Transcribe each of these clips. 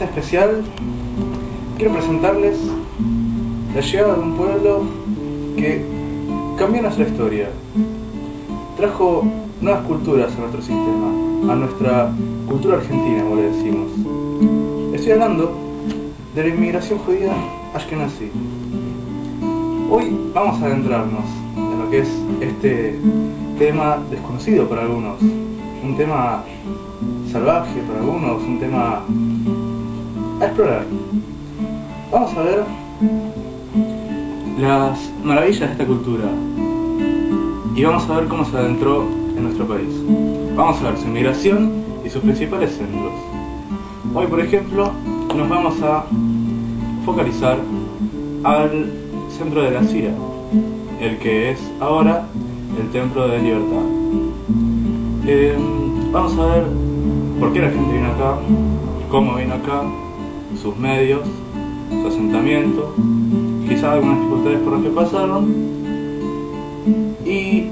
especial quiero presentarles la llegada de un pueblo que cambió nuestra historia, trajo nuevas culturas a nuestro sistema, a nuestra cultura argentina, como le decimos. Estoy hablando de la inmigración judía ashkenazí. Hoy vamos a adentrarnos en lo que es este tema desconocido para algunos, un tema salvaje para algunos, un tema a explorar. Vamos a ver las maravillas de esta cultura y vamos a ver cómo se adentró en nuestro país. Vamos a ver su inmigración y sus principales centros. Hoy, por ejemplo, nos vamos a focalizar al centro de la Cira, el que es ahora el Templo de Libertad. Vamos a ver por qué la gente vino acá, cómo vino acá, sus medios, su asentamiento, quizás algunas dificultades por las que pasaron y,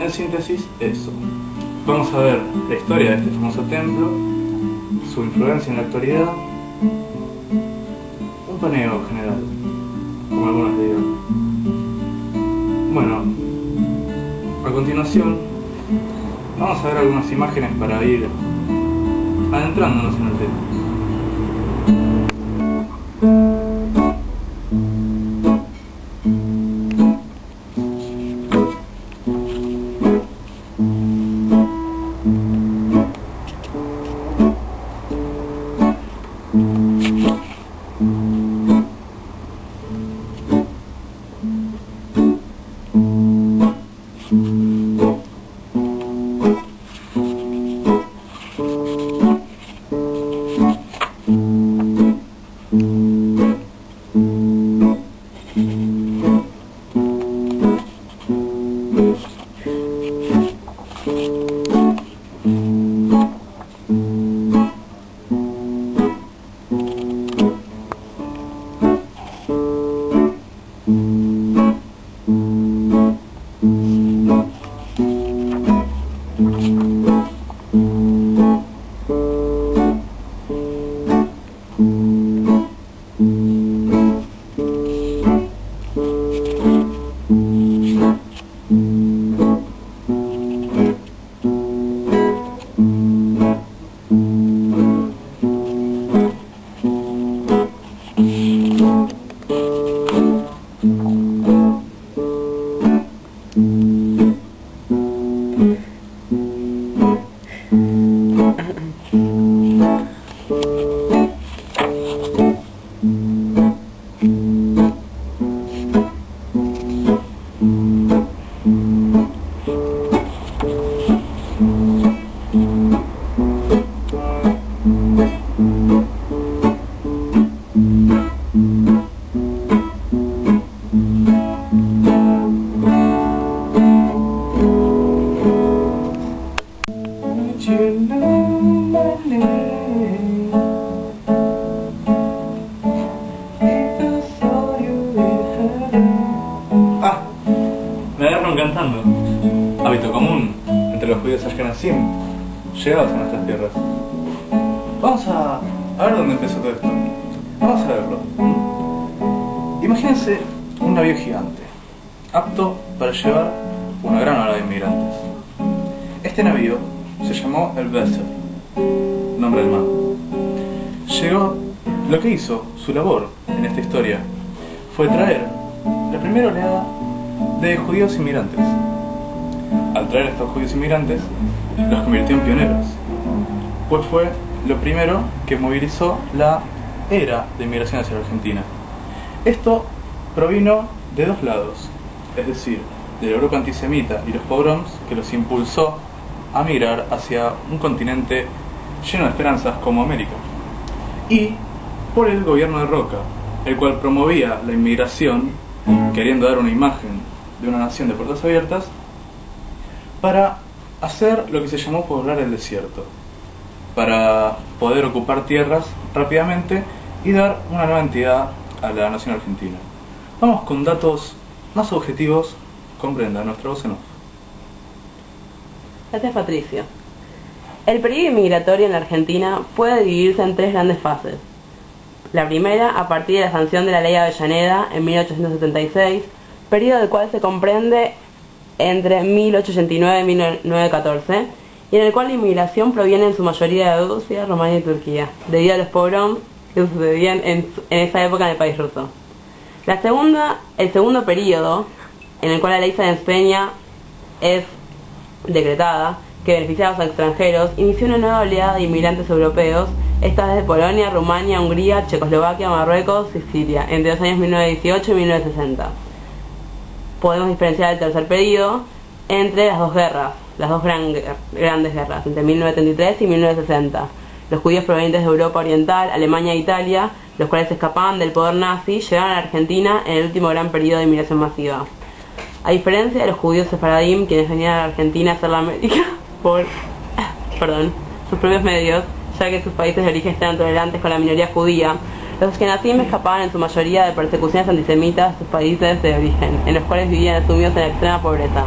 en síntesis, eso. Vamos a ver la historia de este famoso templo, su influencia en la actualidad, un paneo general, como algunos digan. Bueno, a continuación vamos a ver algunas imágenes para ir adentrándonos en el tema. Me agarran cantando. Hábito común entre los judíos ashkenazim llegados a nuestras tierras. Vamos a ver dónde empezó todo esto. Vamos a verlo. Imagínense un navío gigante, apto para llevar una gran ola de inmigrantes. Este navío se llamó el Vessel, nombre del mar. Llegó, lo que hizo, su labor en esta historia, fue traer la primera oleada de judíos inmigrantes. Al traer a estos judíos inmigrantes, los convirtió en pioneros, pues fue lo primero que movilizó la era de inmigración hacia la Argentina. Esto provino de dos lados, es decir, de la Europa antisemita y los pogroms que los impulsó a migrar hacia un continente lleno de esperanzas como América, y por el gobierno de Roca, el cual promovía la inmigración, queriendo dar una imagen de una nación de puertas abiertas, para hacer lo que se llamó poblar el desierto, para poder ocupar tierras rápidamente y dar una nueva entidad a la nación argentina. Vamos con datos más objetivos con Brenda, nuestra voz en off. Gracias, Patricio. El periodo inmigratorio en la Argentina puede dividirse en tres grandes fases. La primera, a partir de la sanción de la Ley Avellaneda en 1876, periodo del cual se comprende entre 1889 y 1914, y en el cual la inmigración proviene en su mayoría de Rusia, Rumania y Turquía, debido a los pogroms que sucedían en esa época en el país ruso. El segundo periodo, en el cual la ley sanpeña es decretada, que beneficiaba a los extranjeros, inició una nueva oleada de inmigrantes europeos, esta vez de Polonia, Rumania, Hungría, Checoslovaquia, Marruecos y Siria, entre los años 1918 y 1960. Podemos diferenciar el tercer periodo entre las dos guerras, las dos grandes guerras, entre 1933 y 1960. Los judíos provenientes de Europa Oriental, Alemania e Italia, los cuales escapaban del poder nazi, llegaron a la Argentina en el último gran periodo de inmigración masiva. A diferencia de los judíos sefaradim, quienes venían a la Argentina a hacer la América por sus propios medios, ya que sus países de origen estaban tolerantes con la minoría judía, los ashkenazim escapaban en su mayoría de persecuciones antisemitas de sus países de origen, en los cuales vivían sumidos en la extrema pobreza.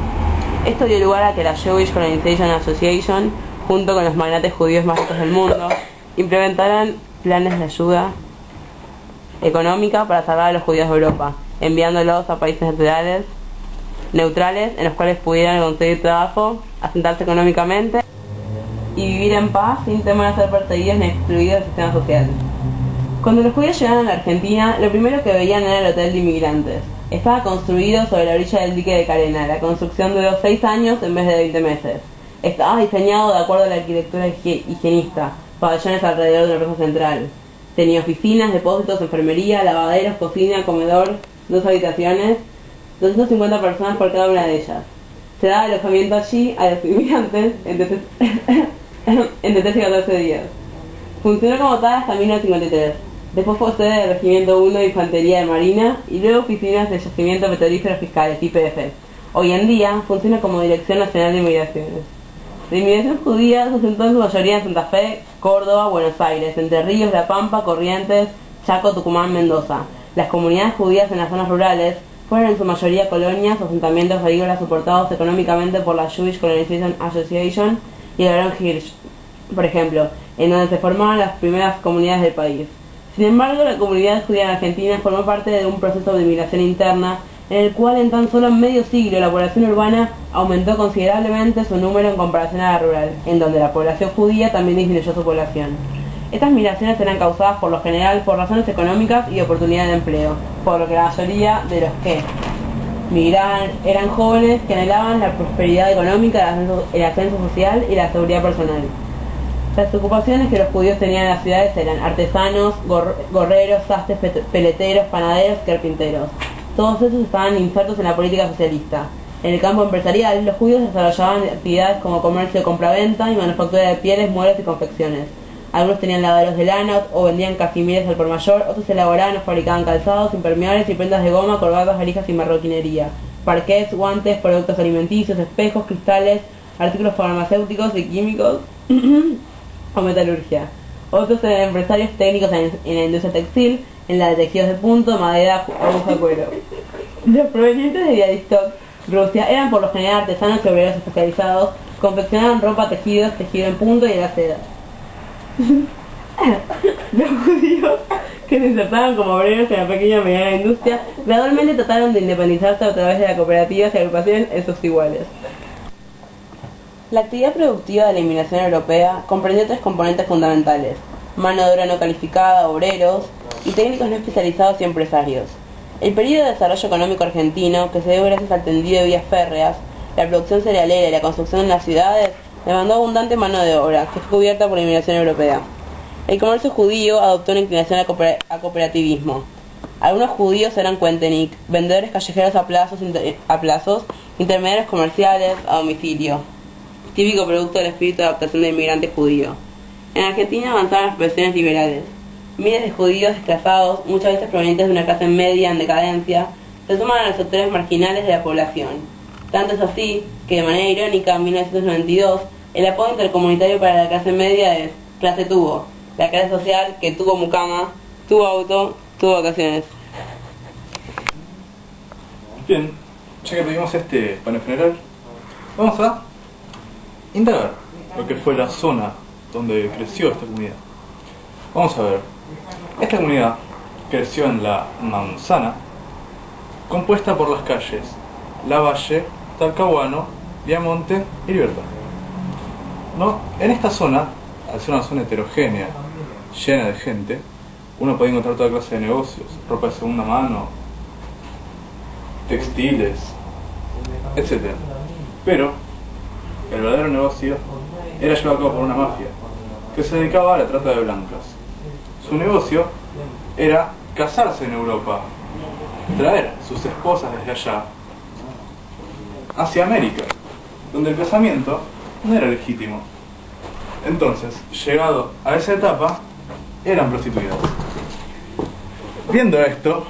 Esto dio lugar a que la Jewish Colonization Association, junto con los magnates judíos más ricos del mundo, implementaran planes de ayuda económica para salvar a los judíos de Europa, enviándolos a países neutrales en los cuales pudieran conseguir trabajo, asentarse económicamente y vivir en paz sin temor a ser perseguidos ni excluidos del sistema social. Cuando los judíos llegaron a la Argentina, lo primero que veían era el hotel de inmigrantes. Estaba construido sobre la orilla del dique de Carena. La construcción duró 6 años en vez de 20 meses. Estaba diseñado de acuerdo a la arquitectura higienista, pabellones alrededor de una plaza central. Tenía oficinas, depósitos, enfermería, lavaderos, cocina, comedor, 2 habitaciones, 250 personas por cada una de ellas. Se daba alojamiento allí a los inmigrantes entre 13 y 14 días. Funcionó como tal hasta 1953. Después fue sede del Regimiento 1 de Infantería de Marina y luego oficinas de Yacimiento Petrolíferos Fiscales, YPF. Hoy en día funciona como Dirección Nacional de Inmigraciones. La inmigración judía se asentó en su mayoría en Santa Fe, Córdoba, Buenos Aires, Entre Ríos, La Pampa, Corrientes, Chaco, Tucumán, Mendoza. Las comunidades judías en las zonas rurales fueron en su mayoría colonias o asentamientos agrícolas soportados económicamente por la Jewish Colonization Association y el Baron Hirsch, por ejemplo, en donde se formaban las primeras comunidades del país. Sin embargo, la comunidad judía en Argentina formó parte de un proceso de inmigración interna en el cual en tan solo medio siglo la población urbana aumentó considerablemente su número en comparación a la rural, en donde la población judía también disminuyó su población. Estas migraciones eran causadas por lo general por razones económicas y de oportunidad de empleo, por lo que la mayoría de los que migraban eran jóvenes que anhelaban la prosperidad económica, el ascenso social y la seguridad personal. Las ocupaciones que los judíos tenían en las ciudades eran artesanos, gorreros, sastres, peleteros, panaderos y carpinteros. Todos estos estaban insertos en la política socialista. En el campo empresarial, los judíos desarrollaban actividades como comercio de compraventa y manufactura de pieles, muebles y confecciones. Algunos tenían lavaderos de lana o vendían casimires al por mayor, otros elaboraban o fabricaban calzados, impermeables y prendas de goma, corbatas, valijas y marroquinería, parquets, guantes, productos alimenticios, espejos, cristales, artículos farmacéuticos y químicos o metalurgia. Otros eran empresarios técnicos en la industria textil, en la de tejidos de punto, madera, aguja, cuero. Los provenientes de Bialystok, Rusia, eran por lo general artesanos y obreros especializados, confeccionaban ropa, tejido en punto y en la seda. Los judíos, que se insertaban como obreros en la pequeña y mediana industria, gradualmente trataron de independizarse a través de las cooperativas y agrupaciones en sus iguales. La actividad productiva de la inmigración europea comprendió 3 componentes fundamentales: mano de obra no calificada, obreros, y técnicos no especializados y empresarios. El periodo de desarrollo económico argentino, que se dio gracias al tendido de vías férreas, la producción cerealera y la construcción en las ciudades, demandó abundante mano de obra, que fue cubierta por la inmigración europea. El comercio judío adoptó una inclinación a cooperativismo. Algunos judíos eran cuentenik, vendedores callejeros a plazos, intermediarios comerciales, a domicilio, típico producto del espíritu de adaptación del inmigrante judío. En Argentina avanzaron las profesiones liberales. Miles de judíos desplazados, muchas veces provenientes de una clase media en decadencia, se suman a los sectores marginales de la población. Tanto es así que, de manera irónica, en 1992, el apodo intercomunitario para la clase media es clase tuvo, la clase social que tuvo mucama, tuvo auto, tuvo vacaciones. Bien, ya que tuvimos este panel general, vamos a indagar lo que fue la zona donde creció esta comunidad. Vamos a ver Esta comunidad creció en la Manzana, compuesta por las calles Lavalle, Talcahuano, Viamonte y Libertad. En esta zona, al ser una zona heterogénea, llena de gente, uno puede encontrar toda clase de negocios, ropa de segunda mano, textiles, etc. Pero el verdadero negocio era llevado a cabo por una mafia que se dedicaba a la trata de blancas. Su negocio era casarse en Europa, traer sus esposas desde allá hacia América, donde el casamiento no era legítimo. Entonces, llegado a esa etapa, eran prostituidas. Viendo esto,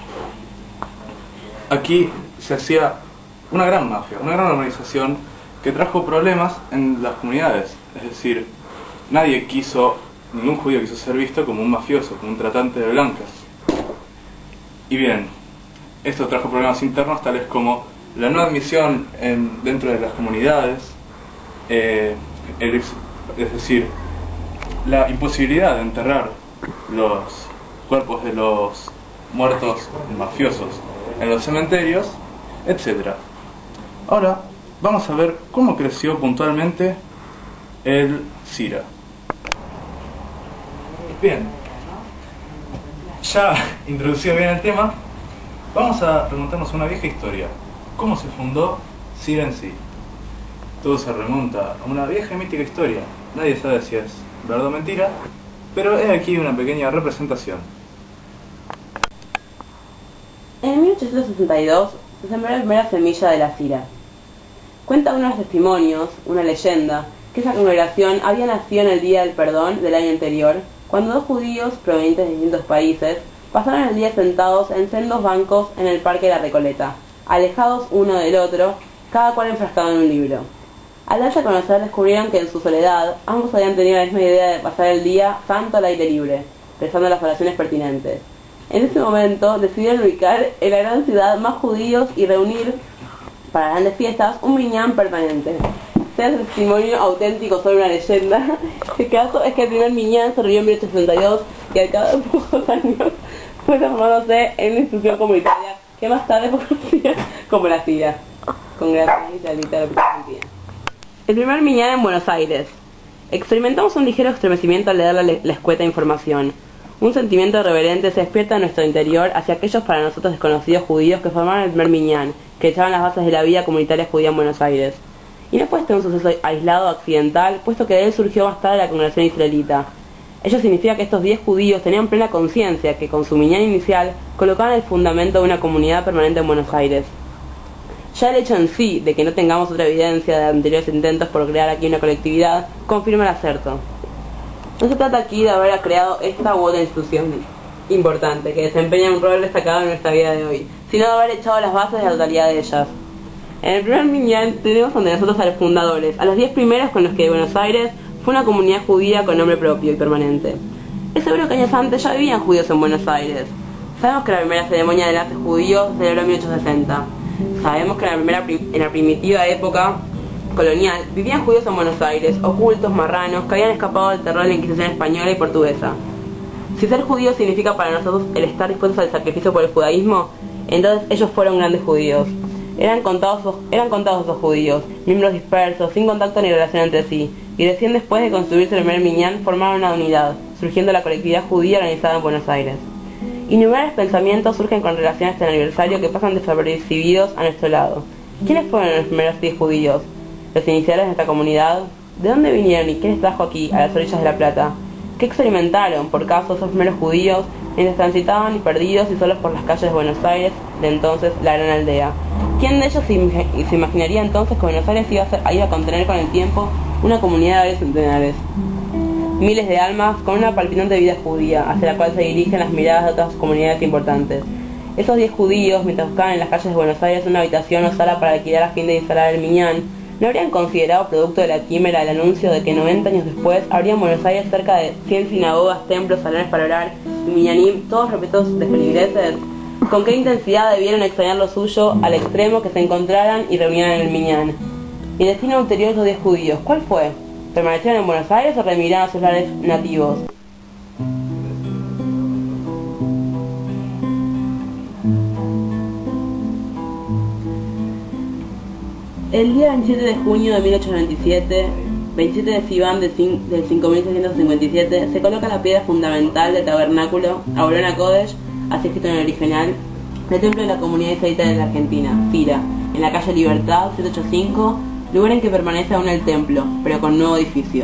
aquí se hacía una gran mafia, una gran organización que trajo problemas en las comunidades. Es decir, ningún judío quiso ser visto como un mafioso, como un tratante de blancas. Y bien, esto trajo problemas internos tales como la no admisión dentro de las comunidades, es decir, la imposibilidad de enterrar los cuerpos de los muertos mafiosos en los cementerios, etc. Ahora vamos a ver cómo creció puntualmente el SIRA. Bien, ya introducido bien el tema, vamos a remontarnos a una vieja historia. ¿Cómo se fundó SIRA en sí? Todo se remonta a una vieja y mítica historia. Nadie sabe si es verdad o mentira, pero es aquí una pequeña representación. En 1862 se sembró la primera semilla de la SIRA. Cuenta uno de los testimonios, una leyenda, que esa congregación había nacido en el Día del Perdón del año anterior, cuando dos judíos provenientes de distintos países pasaron el día sentados en sendos bancos en el Parque de la Recoleta, alejados uno del otro, cada cual enfrascado en un libro. Al darse a conocer, descubrieron que en su soledad ambos habían tenido la misma idea de pasar el día santo al aire libre, rezando las oraciones pertinentes. En ese momento decidieron ubicar en la gran ciudad más judíos y reunir para grandes fiestas un minyan permanente. Sea el testimonio auténtico sobre una leyenda. El caso es que el primer minyan se reunió en 1862 y al cabo de pocos años fue transformándose en una institución comunitaria que más tarde fue conocida como la SIRA, Congregación Israelita de la Argentina. El primer minyan en Buenos Aires. Experimentamos un ligero estremecimiento al leer la escueta información. Un sentimiento reverente se despierta en nuestro interior hacia aquellos para nosotros desconocidos judíos que formaron el primer minyan, que echaban las bases de la vida comunitaria judía en Buenos Aires. Y no puede ser un suceso aislado o accidental, puesto que de él surgió más tarde la congregación israelita. Ello significa que estos 10 judíos tenían plena conciencia que con su minyan inicial colocaban el fundamento de una comunidad permanente en Buenos Aires. Ya el hecho en sí de que no tengamos otra evidencia de anteriores intentos por crear aquí una colectividad confirma el acerto. No se trata aquí de haber creado esta u otra institución importante que desempeña un rol destacado en nuestra vida de hoy, sino de haber echado las bases de la totalidad de ellas. En el primer minyan tenemos ante nosotros a los fundadores, a los 10 primeros con los que Buenos Aires fue una comunidad judía con nombre propio y permanente. Es seguro que años antes ya vivían judíos en Buenos Aires. Sabemos que la primera ceremonia de enlace judío se celebró en 1860. Sabemos que en la primitiva época colonial vivían judíos en Buenos Aires, ocultos, marranos, que habían escapado del terror de la Inquisición española y portuguesa. Si ser judío significa para nosotros el estar dispuestos al sacrificio por el judaísmo, entonces ellos fueron grandes judíos. Eran contados esos judíos, miembros dispersos, sin contacto ni relación entre sí, y recién después de construirse el primer minyan formaron una unidad, surgiendo la colectividad judía organizada en Buenos Aires. Innumerables pensamientos surgen con relación a este aniversario que pasan desapercibidos a nuestro lado. ¿Quiénes fueron los primeros 10 judíos? ¿Los iniciadores de esta comunidad? ¿De dónde vinieron y qué les trajo aquí, a las orillas de la Plata? ¿Qué experimentaron, por caso, esos primeros judíos mientras transitaban y perdidos y solos por las calles de Buenos Aires, de entonces la gran aldea? ¿Quién de ellos se imaginaría entonces que Buenos Aires iba a contener con el tiempo una comunidad de varios centenares? Miles de almas con una palpitante vida judía, hacia la cual se dirigen las miradas de otras comunidades importantes. Esos 10 judíos, mientras buscaban en las calles de Buenos Aires una habitación o sala para alquilar a fin de instalar el minyan, ¿no habrían considerado producto de la quimera el anuncio de que 90 años después habría en Buenos Aires cerca de 100 sinagogas, templos, salones para orar y minyanim, todos repletos de feligreses? ¿Con qué intensidad debieron extrañar lo suyo al extremo que se encontraran y reunieran en el minyan? ¿Y el destino ulterior de los 10 judíos cuál fue? ¿Permanecieron en Buenos Aires o remiraron a sus lares nativos? El día 27 de junio de 1897, 27 de Sivan del 5657, se coloca la piedra fundamental del tabernáculo Aurona Kodesh, así escrito en el original, del Templo de la Comunidad Israelita de la Argentina, FIRA, en la calle Libertad 785, lugar en que permanece aún el templo, pero con nuevo edificio.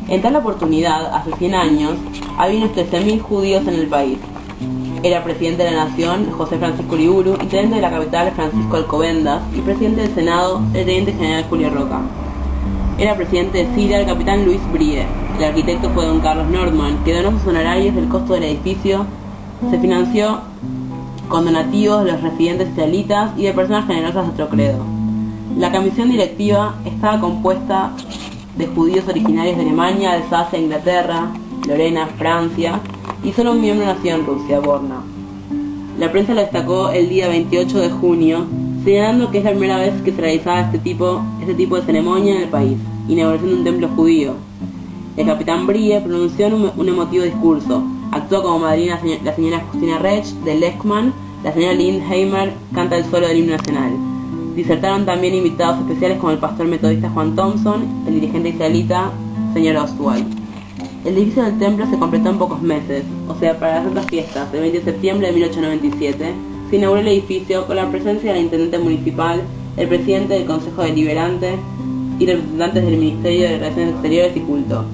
En tal oportunidad, hace 100 años, había unos 13.000 judíos en el país. Era presidente de la Nación José Francisco Uriburu, intendente de la capital Francisco Alcobendas y presidente del Senado el teniente general Julio Roca. Era presidente de CIRA el capitán Luis Brie. El arquitecto fue don Carlos Nordman, que donó sus honorarios del costo del edificio. Se financió con donativos de los residentes israelitas y de personas generosas de otro credo. La comisión directiva estaba compuesta de judíos originarios de Alemania, Alsacia, Inglaterra, Lorena, Francia, y solo un miembro nació en Rusia, Borna. La prensa lo destacó el día 28 de junio, señalando que es la primera vez que se realizaba este tipo de ceremonia en el país, inauguración de un templo judío. El capitán Brie pronunció un emotivo discurso. Actuó como madrina la señora Justina Rech de Lechman, la señora Lynn Heimer canta el solo del himno nacional. Disertaron también invitados especiales como el pastor metodista Juan Thompson, el dirigente israelita señor Ostwald. El edificio del templo se completó en pocos meses, o sea, para las otras fiestas, el 20 de septiembre de 1897, se inauguró el edificio con la presencia del intendente municipal, el presidente del Consejo Deliberante y representantes del Ministerio de Relaciones Exteriores y Culto.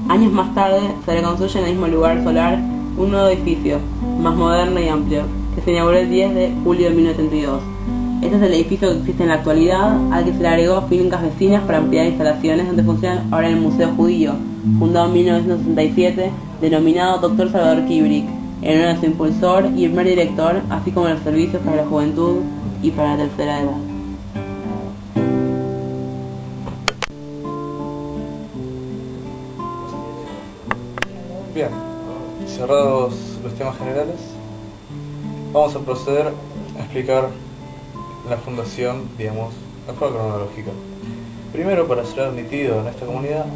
Años más tarde se reconstruye en el mismo lugar solar un nuevo edificio, más moderno y amplio, que se inauguró el 10 de julio de 1932. Este es el edificio que existe en la actualidad, al que se le agregó fincas vecinas para ampliar instalaciones, donde funciona ahora el Museo Judío, fundado en 1967, denominado Dr. Salvador Kibrik, en honor a su impulsor y primer director, así como los servicios para la juventud y para la tercera edad. Bien, cerrados los temas generales, vamos a proceder a explicar la fundación, digamos, de forma cronológica. Primero, para ser admitido en esta comunidad,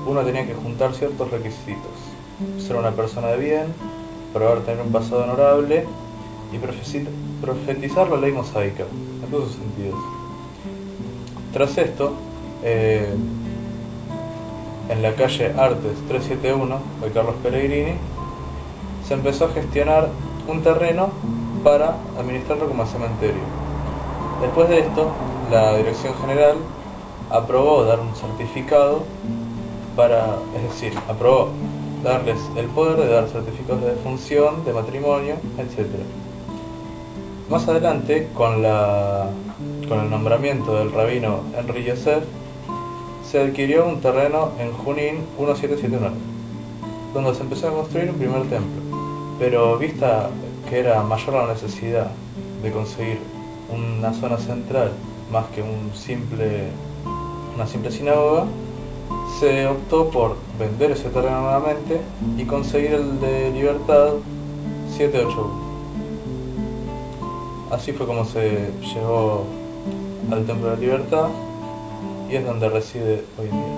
uno tenía que juntar ciertos requisitos: ser una persona de bien, probar tener un pasado honorable y profetizar la ley mosaica, en todos sus sentidos. Tras esto, en la calle Artes 371 de Carlos Pellegrini, se empezó a gestionar un terreno para administrarlo como cementerio. Después de esto, la Dirección General aprobó dar un certificado aprobó darles el poder de dar certificados de defunción, de matrimonio, etc. Más adelante, con el nombramiento del rabino Henry Yosef, se adquirió un terreno en Junín 1779, donde se empezó a construir un primer templo. Pero vista que era mayor la necesidad de conseguir una zona central más que una simple sinagoga, se optó por vender ese terreno nuevamente y conseguir el de Libertad 781. Así fue como se llegó al Templo de la Libertad y es donde reside hoy en día.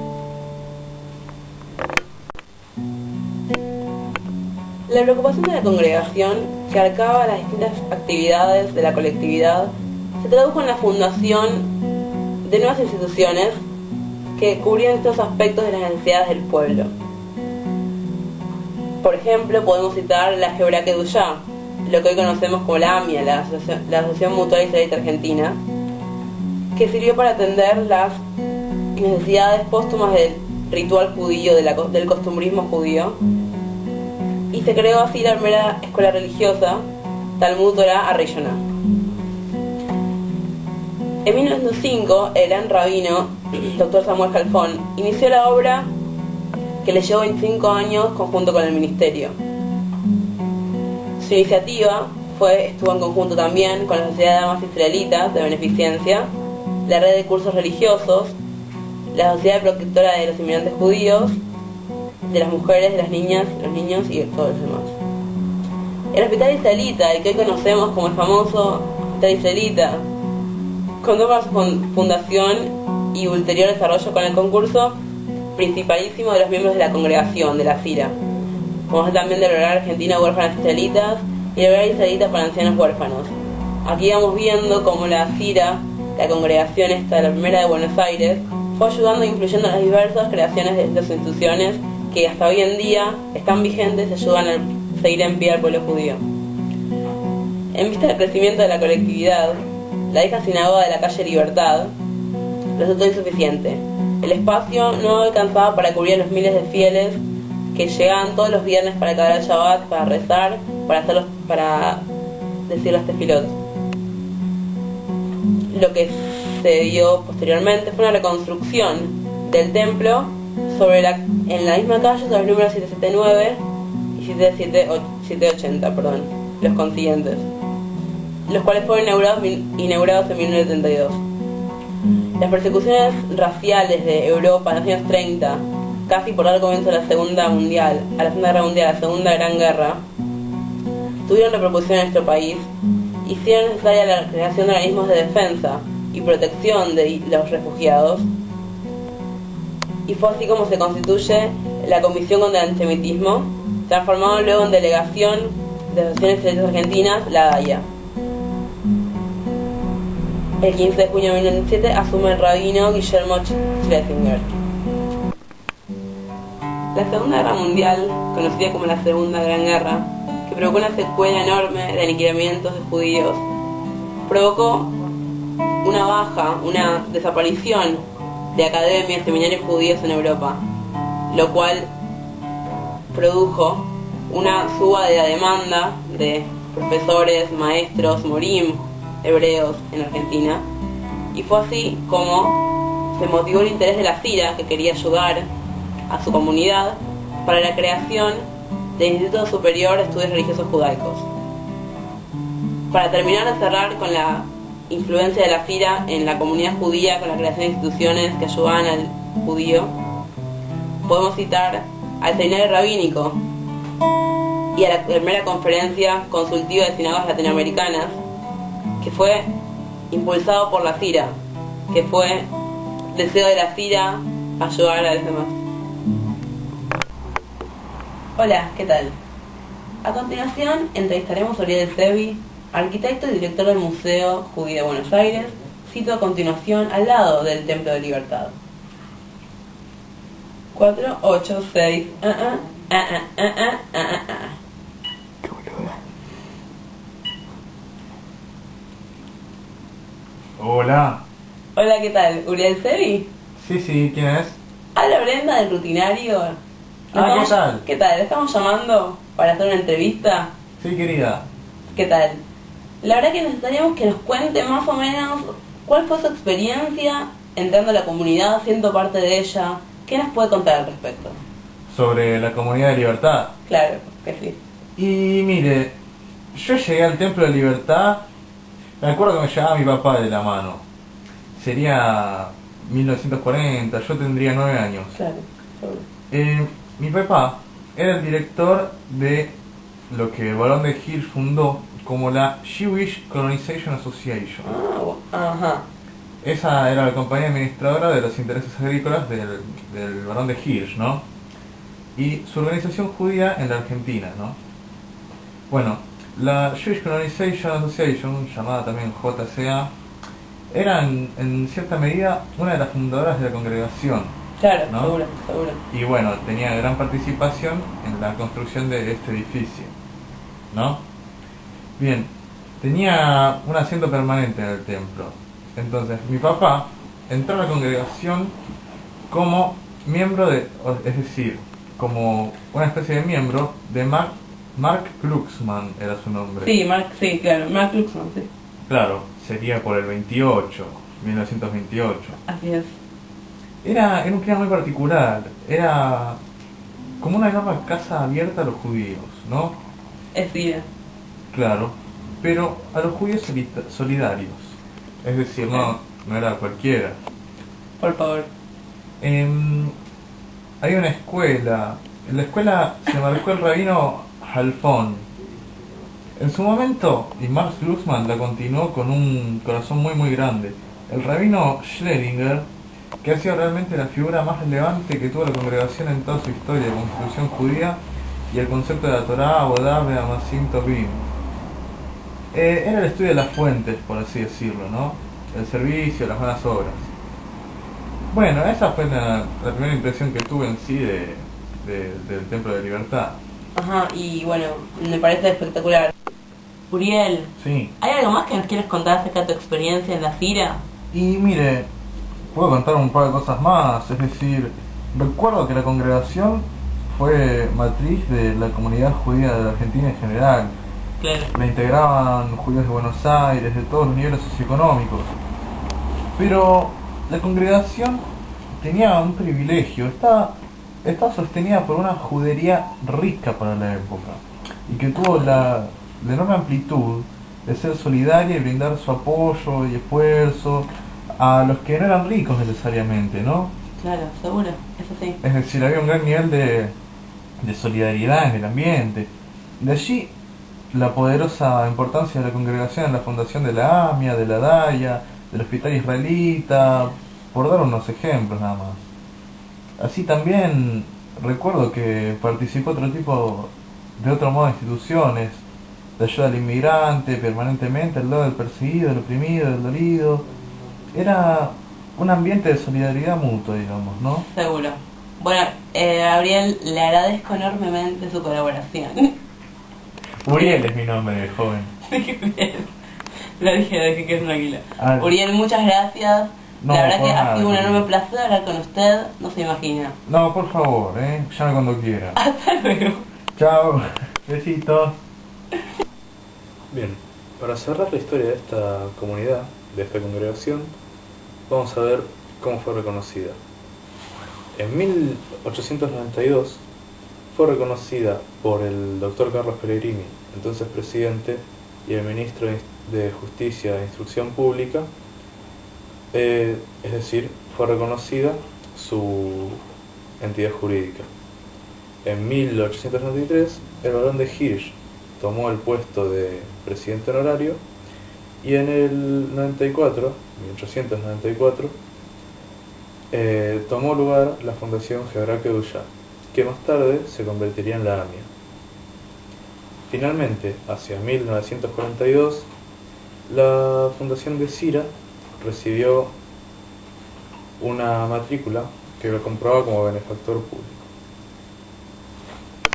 La preocupación de la congregación, que abarcaba las distintas actividades de la colectividad, se tradujo en la fundación de nuevas instituciones que cubrían estos aspectos de las necesidades del pueblo. Por ejemplo, podemos citar la Hebra Kedushá, lo que hoy conocemos como la AMIA, la Asociación Mutual Israelita Argentina, que sirvió para atender las necesidades póstumas del ritual judío, del costumbrismo judío, y se creó así la primera escuela religiosa, Talmud Torah Arishonah. En 1905, el gran rabino, Dr. Samuel Halfon, inició la obra que le llevó 25 años conjunto con el ministerio. Su iniciativa estuvo en conjunto también con la Sociedad de Damas Israelitas de Beneficencia, la Red de Cursos Religiosos, la Sociedad Protectora de los Inmigrantes Judíos, de las mujeres, de las niñas, los niños y de todos los demás. El Hospital Israelita, el que hoy conocemos como el famoso Hospital Israelita, contó con su fundación y ulterior desarrollo con el concurso principalísimo de los miembros de la congregación de la CIRA, como también del Hogar Argentino Huérfanas Israelitas y el Hogar Israelita para Ancianos Huérfanos. Aquí vamos viendo cómo la CIRA la congregación esta de la primera de Buenos Aires, fue ayudando e influyendo en las diversas creaciones de las instituciones que hasta hoy en día están vigentes y ayudan a seguir en pie al pueblo judío. En vista del crecimiento de la colectividad, la vieja sinagoga de la calle Libertad resultó insuficiente. El espacio no alcanzaba para cubrir a los miles de fieles que llegaban todos los viernes para acabar el Shabbat, para rezar, para decir los tefilot. Lo que se dio posteriormente fue una reconstrucción del templo en la misma calle sobre el número 779 y 780, los consiguientes, los cuales fueron inaugurados en 1972. Las persecuciones raciales de Europa en los años 30, casi por dar comienzo a la Segunda Guerra Mundial, a la Segunda Gran Guerra, tuvieron repercusión en nuestro país, hicieron necesaria la creación de organismos de defensa y protección de los refugiados, y fue así como se constituye la Comisión contra el Antisemitismo, transformado luego en Delegación de Asociaciones Religiosas Argentinas, la DAIA. El 15 de junio de 1997 asume el rabino Guillermo Schlesinger. La Segunda Guerra Mundial, conocida como la Segunda Gran Guerra, que provocó una secuela enorme de aniquilamientos de judíos, provocó una desaparición de academias, seminarios judíos en Europa, lo cual produjo una suba de la demanda de profesores, maestros, morim, hebreos en Argentina, y fue así como se motivó el interés de la CIRA, que quería ayudar a su comunidad, para la creación del Instituto Superior de Estudios Religiosos Judaicos. Para terminar de cerrar con la influencia de la CIRA en la comunidad judía, con la creación de instituciones que ayudaban al judío, podemos citar al Seminario Rabínico y a la primera conferencia consultiva de sinagogas latinoamericanas, que fue impulsado por la CIRA, que fue deseo de la CIRA ayudar a los demás. Hola, ¿qué tal? A continuación entrevistaremos a Uriel Zevi, arquitecto y director del Museo Judío de Buenos Aires, situado a continuación al lado del Templo de Libertad. 4, 8, 6, Hola. Hola, ¿qué tal? ¿Uriel Zevi? Sí, ¿quién es? Habla Brenda del rutinario. ¿Qué tal? ¿Qué tal? ¿Le estamos llamando para hacer una entrevista? Sí, querida. ¿Qué tal? La verdad que necesitaríamos que nos cuente más o menos cuál fue su experiencia entrando a la comunidad, siendo parte de ella. ¿Qué nos puede contar al respecto? Sobre la Comunidad de Libertad. Claro, que sí. Y mire, yo llegué al Templo de Libertad, me acuerdo que me llevaba mi papá de la mano. Sería 1940, yo tendría 9 años. Claro, seguro. Mi papá era el director de lo que el Barón de Hirsch fundó como la Jewish Colonization Association. Ajá. Esa era la compañía administradora de los intereses agrícolas del Barón de Hirsch, ¿no? Y su organización judía en la Argentina, ¿no? Bueno, la Jewish Colonization Association, llamada también JCA, era en cierta medida una de las fundadoras de la congregación. Claro, ¿no? seguro. Y bueno, tenía gran participación en la construcción de este edificio, ¿no? Bien, tenía un asiento permanente en el templo. Entonces, mi papá entró a la congregación como miembro es decir, como una especie de miembro de Mark Glucksmann era su nombre. Sí, Mark Glucksmann, sí. Claro, sería por el 1928. Así es. Era un clima muy particular, era como una enorme casa abierta a los judíos, ¿no? Es vida. Claro, pero a los judíos solidarios, es decir, no era cualquiera. Por favor. Hay una escuela, en la escuela se marcó el rabino Halfon. En su momento, y Mark Glucksmann la continuó con un corazón muy grande, el rabino Schlesinger, que ha sido realmente la figura más relevante que tuvo la congregación en toda su historia de construcción judía y el concepto de la Torá, Abodá, Be'amasim Tovim. Era el estudio de las fuentes, por así decirlo, ¿no? el servicio, las buenas obras. Bueno, esa fue la primera impresión que tuve en sí del Templo de Libertad. Ajá, y bueno, me parece espectacular. Uriel, Sí. ¿hay algo más que nos quieres contar acerca de tu experiencia en la FIRA? Y mire, puedo contar un par de cosas más, es decir, recuerdo que la congregación fue matriz de la comunidad judía de la Argentina en general. Claro. La integraban judíos de Buenos Aires, de todos los niveles socioeconómicos. Pero la congregación tenía un privilegio, estaba sostenida por una judería rica para la época y que tuvo la enorme amplitud de ser solidaria y brindar su apoyo y esfuerzo a los que no eran ricos necesariamente, ¿no? Claro, seguro, eso sí. Es decir, había un gran nivel de solidaridad en el ambiente. De allí la poderosa importancia de la congregación en la fundación de la AMIA, de la DAIA, del Hospital Israelita, por dar unos ejemplos nada más. Así también recuerdo que participó de otro modo de instituciones, de ayuda al inmigrante permanentemente al lado del perseguido, del oprimido, del dolido. Era un ambiente de solidaridad mutua, digamos, ¿no? Seguro. Bueno, Gabriel, le agradezco enormemente su colaboración. Uriel es mi nombre, joven. Lo dije, que es tranquila. Ah. Uriel, muchas gracias. No, la verdad por que nada, ha sido un querido. enorme placer hablar con usted, no se imagina. No, por favor, llame cuando quiera. Hasta luego. Chao, besitos. Bien, para cerrar la historia de esta comunidad, de esta congregación, vamos a ver cómo fue reconocida. En 1892 fue reconocida por el doctor Carlos Pellegrini, entonces presidente, y el ministro de Justicia e Instrucción Pública, es decir, fue reconocida su entidad jurídica. En 1893 el barón de Hirsch tomó el puesto de presidente honorario y en el 1894, tomó lugar la Fundación Geográfica Duyá, que más tarde se convertiría en la AMIA. Finalmente, hacia 1942, la Fundación de Cira recibió una matrícula que lo comprobaba como benefactor público.